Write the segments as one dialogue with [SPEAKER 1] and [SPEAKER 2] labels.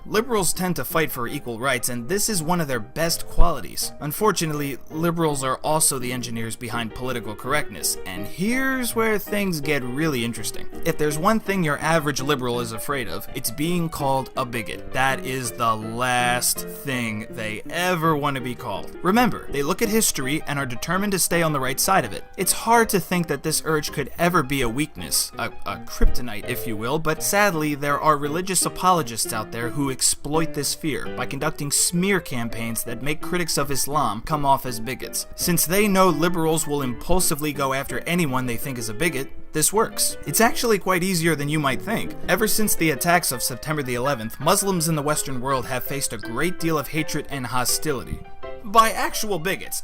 [SPEAKER 1] Liberals tend to fight for equal rights, and this is one of their best qualities. Unfortunately, liberals are also the engineers behind political correctness, and here's where things get really interesting. If there's one thing your average liberal is afraid of, it's being called a bigot. That is the last thing they ever want to be called. Remember, they look at history and are determined to stay on the right side of it. It's hard to think that this urge could ever be a weakness, a kryptonite if you will, but sadly there are religious apologists out there who exploit this fear by conducting smear campaigns that make critics of Islam come off as bigots. Since they know liberals will impulsively go after anyone they think is a bigot, this works. It's actually quite easier than you might think. Ever since the attacks of September the 11th, Muslims in the Western world have faced a great deal of hatred and hostility. By actual bigots,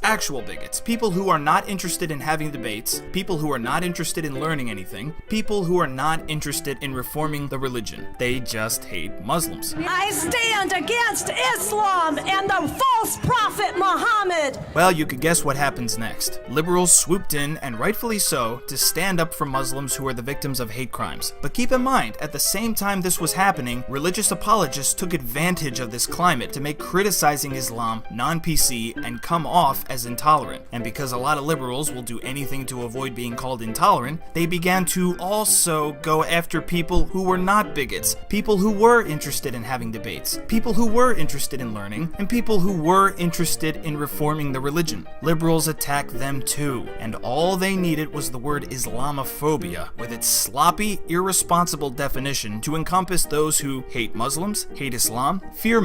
[SPEAKER 1] people who are not interested in having debates, people who are not interested in learning anything, people who are not interested in reforming the religion. They just hate Muslims.
[SPEAKER 2] I stand against Islam and the false prophet Muhammad.
[SPEAKER 1] Well, you could guess what happens next. Liberals swooped in, and rightfully so, to stand up for Muslims who are the victims of hate crimes. But keep in mind, at the same time this was happening, religious apologists took advantage of this climate to make criticizing Islam non-PC and come off as intolerant. And because a lot of liberals will do anything to avoid being called intolerant, they began to also go after people who were not bigots, people who were interested in having debates, people who were interested in learning, and people who were interested in reforming the religion. Liberals attacked them too, and all they needed was the word Islamophobia, with its sloppy, irresponsible definition to encompass those who hate Muslims, hate Islam, fear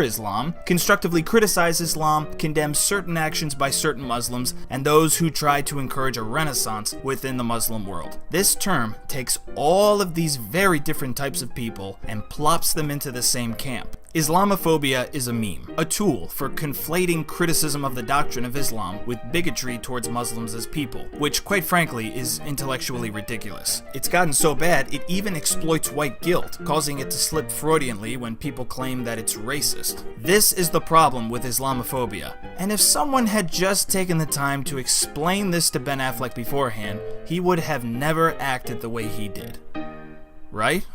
[SPEAKER 1] Islam, constructively criticize Islam, condemn certain actions by certain Muslims, and those who try to encourage a renaissance within the Muslim world. This term takes all of these very different types of people and plops them into the same camp. Islamophobia is a meme, a tool for conflating criticism of the doctrine of Islam with bigotry towards Muslims as people, which quite frankly is intellectually ridiculous. It's gotten so bad it even exploits white guilt, causing it to slip Freudianly when people claim that it's racist. This is the problem with Islamophobia, and if someone had just taken the time to explain this to Ben Affleck beforehand, he would have never acted the way he did. Right?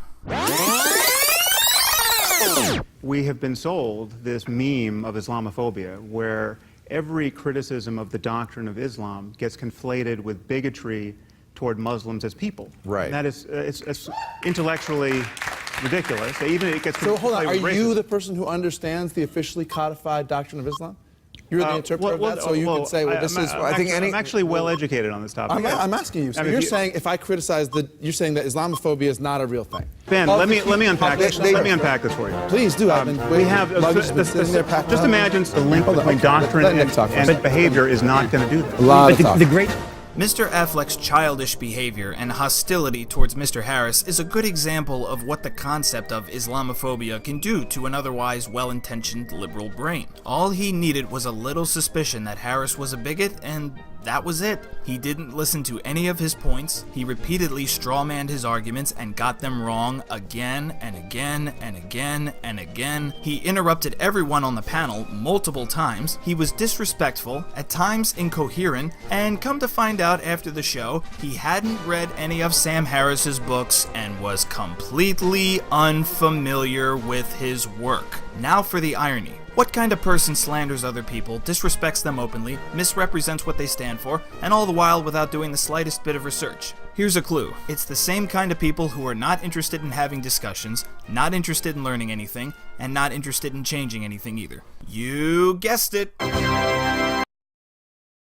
[SPEAKER 3] We have been sold this meme of Islamophobia, where every criticism of the doctrine of Islam gets conflated with bigotry toward Muslims as people.
[SPEAKER 4] Right.
[SPEAKER 3] And that is it's intellectually ridiculous. Even it gets
[SPEAKER 4] so hold on, are
[SPEAKER 3] racism.
[SPEAKER 4] you the person who understands the officially codified doctrine of Islam? You're the interpreter of that, so you can say, well, this is. I think
[SPEAKER 3] I'm actually well educated on this topic.
[SPEAKER 4] I'm asking you. So you're saying if I criticize you're saying that Islamophobia is not a real thing.
[SPEAKER 3] Ben, let me unpack this. Let me unpack this for you.
[SPEAKER 4] Please do.
[SPEAKER 3] We have just imagine the link between doctrine and behavior is not going to do that.
[SPEAKER 4] A lot of talk.
[SPEAKER 1] Mr. Affleck's childish behavior and hostility towards Mr. Harris is a good example of what the concept of Islamophobia can do to an otherwise well-intentioned liberal brain. All he needed was a little suspicion that Harris was a bigot, and that was it. He didn't listen to any of his points. He repeatedly strawmanned his arguments and got them wrong again and again and again and again. He interrupted everyone on the panel multiple times. He was disrespectful, at times incoherent, and come to find out after the show, he hadn't read any of Sam Harris's books and was completely unfamiliar with his work. Now for the irony. What kind of person slanders other people, disrespects them openly, misrepresents what they stand for, and all the while without doing the slightest bit of research? Here's a clue. It's the same kind of people who are not interested in having discussions, not interested in learning anything, and not interested in changing anything either. You guessed it!